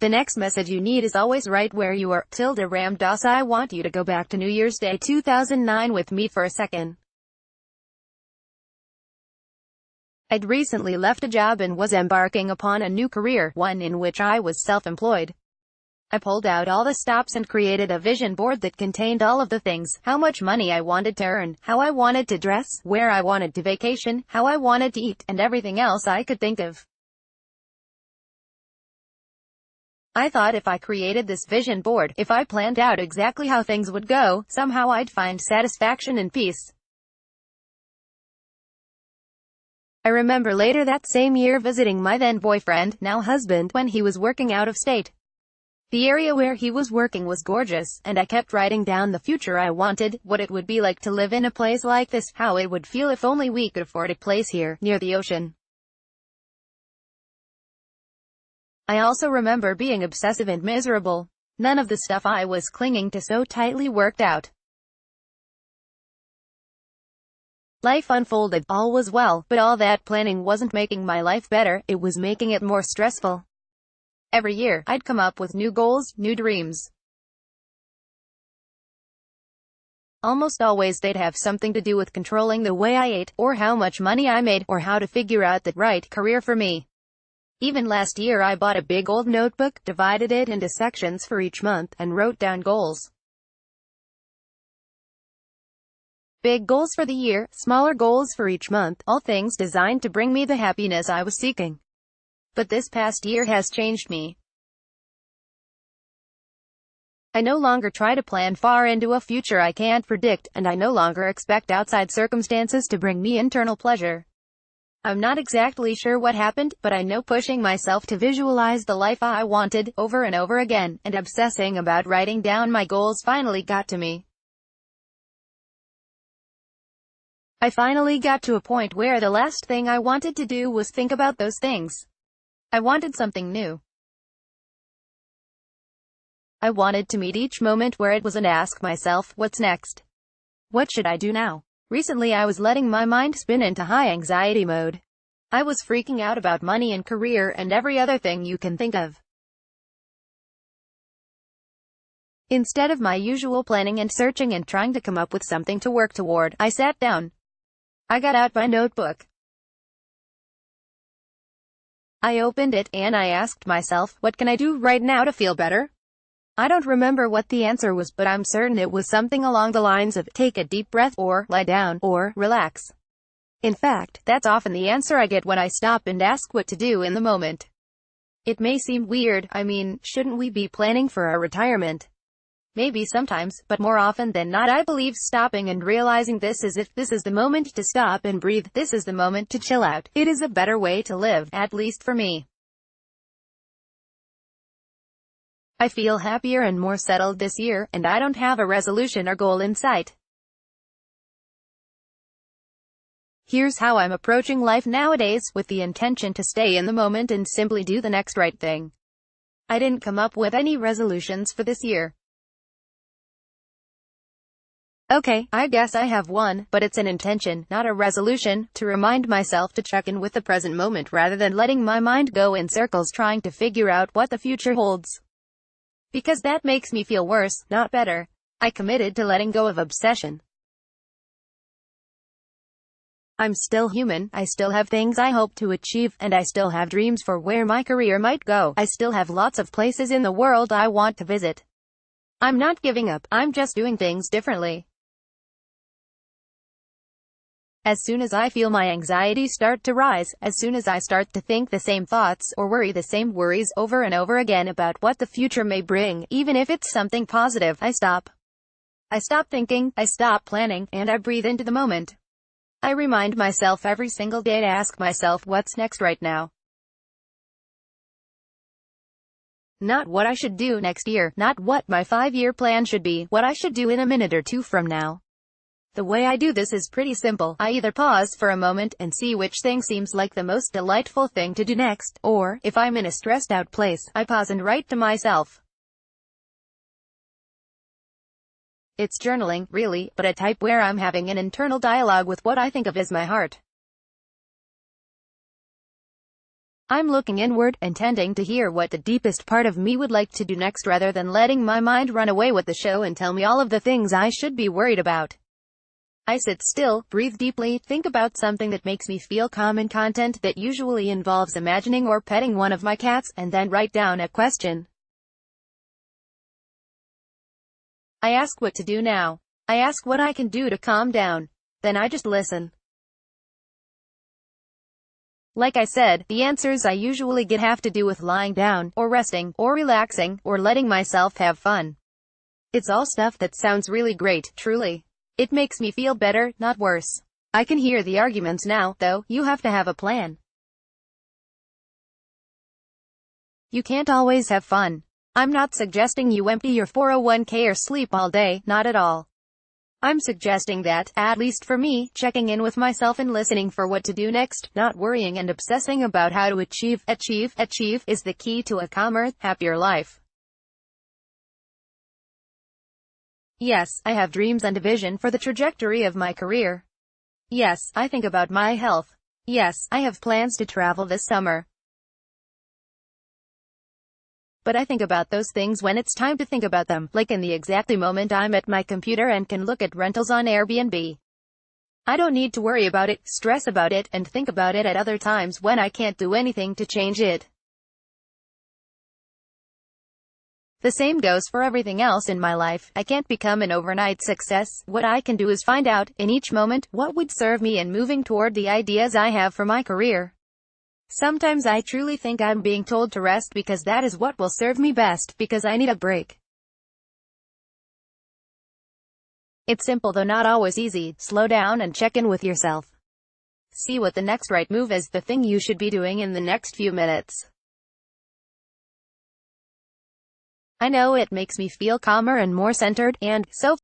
The next message you need is always right where you are. ram dos. I want you to go back to New Year's Day 2009 with me for a second. I'd recently left a job and was embarking upon a new career, one in which I was self-employed. I pulled out all the stops and created a vision board that contained all of the things: how much money I wanted to earn, how I wanted to dress, where I wanted to vacation, how I wanted to eat, and everything else I could think of. I thought if I created this vision board, if I planned out exactly how things would go, somehow I'd find satisfaction and peace. I remember later that same year visiting my then boyfriend, now husband, when he was working out of state. The area where he was working was gorgeous, and I kept writing down the future I wanted, what it would be like to live in a place like this, how it would feel if only we could afford a place here, near the ocean. I also remember being obsessive and miserable. None of the stuff I was clinging to so tightly worked out. Life unfolded, all was well, but all that planning wasn't making my life better, it was making it more stressful. Every year, I'd come up with new goals, new dreams. Almost always they'd have something to do with controlling the way I ate, or how much money I made, or how to figure out the right career for me. Even last year I bought a big old notebook, divided it into sections for each month, and wrote down goals. Big goals for the year, smaller goals for each month, all things designed to bring me the happiness I was seeking. But this past year has changed me. I no longer try to plan far into a future I can't predict, and I no longer expect outside circumstances to bring me internal pleasure. I'm not exactly sure what happened, but I know pushing myself to visualize the life I wanted, over and over again, and obsessing about writing down my goals finally got to me. I finally got to a point where the last thing I wanted to do was think about those things. I wanted something new. I wanted to meet each moment where it was and ask myself, what's next? What should I do now? Recently I was letting my mind spin into high anxiety mode. I was freaking out about money and career and every other thing you can think of. Instead of my usual planning and searching and trying to come up with something to work toward, I sat down. I got out my notebook. I opened it, and I asked myself, what can I do right now to feel better? I don't remember what the answer was, but I'm certain it was something along the lines of, take a deep breath, or, lie down, or, relax. In fact, that's often the answer I get when I stop and ask what to do in the moment. It may seem weird, I mean, shouldn't we be planning for our retirement? Maybe sometimes, but more often than not I believe stopping and realizing this is it. This is the moment to stop and breathe. This is the moment to chill out. It is a better way to live, at least for me. I feel happier and more settled this year, and I don't have a resolution or goal in sight. Here's how I'm approaching life nowadays, with the intention to stay in the moment and simply do the next right thing. I didn't come up with any resolutions for this year. Okay, I guess I have one, but it's an intention, not a resolution, to remind myself to check in with the present moment rather than letting my mind go in circles trying to figure out what the future holds. Because that makes me feel worse, not better. I committed to letting go of obsession. I'm still human, I still have things I hope to achieve, and I still have dreams for where my career might go. I still have lots of places in the world I want to visit. I'm not giving up, I'm just doing things differently. As soon as I feel my anxiety start to rise, as soon as I start to think the same thoughts, or worry the same worries over and over again about what the future may bring, even if it's something positive, I stop. I stop thinking, I stop planning, and I breathe into the moment. I remind myself every single day to ask myself what's next right now. Not what I should do next year, not what my 5-year plan should be, what I should do in a minute or two from now. The way I do this is pretty simple. I either pause for a moment and see which thing seems like the most delightful thing to do next, or, if I'm in a stressed out place, I pause and write to myself. It's journaling, really, but a type where I'm having an internal dialogue with what I think of as my heart. I'm looking inward, intending to hear what the deepest part of me would like to do next rather than letting my mind run away with the show and tell me all of the things I should be worried about. I sit still, breathe deeply, think about something that makes me feel calm and content that usually involves imagining or petting one of my cats, and then write down a question. I ask what to do now. I ask what I can do to calm down. Then I just listen. Like I said, the answers I usually get have to do with lying down, or resting, or relaxing, or letting myself have fun. It's all stuff that sounds really great, truly. It makes me feel better, not worse. I can hear the arguments now, though. You have to have a plan. You can't always have fun. I'm not suggesting you empty your 401k or sleep all day, not at all. I'm suggesting that, at least for me, checking in with myself and listening for what to do next, not worrying and obsessing about how to achieve, is the key to a calmer, happier life. Yes, I have dreams and a vision for the trajectory of my career. Yes, I think about my health. Yes, I have plans to travel this summer. But I think about those things when it's time to think about them, like in the exact moment I'm at my computer and can look at rentals on Airbnb. I don't need to worry about it, stress about it, and think about it at other times when I can't do anything to change it. The same goes for everything else in my life. I can't become an overnight success. What I can do is find out, in each moment, what would serve me in moving toward the ideas I have for my career. Sometimes I truly think I'm being told to rest because that is what will serve me best, because I need a break. It's simple though not always easy. Slow down and check in with yourself. See what the next right move is, the thing you should be doing in the next few minutes. I know it makes me feel calmer and more centered, and so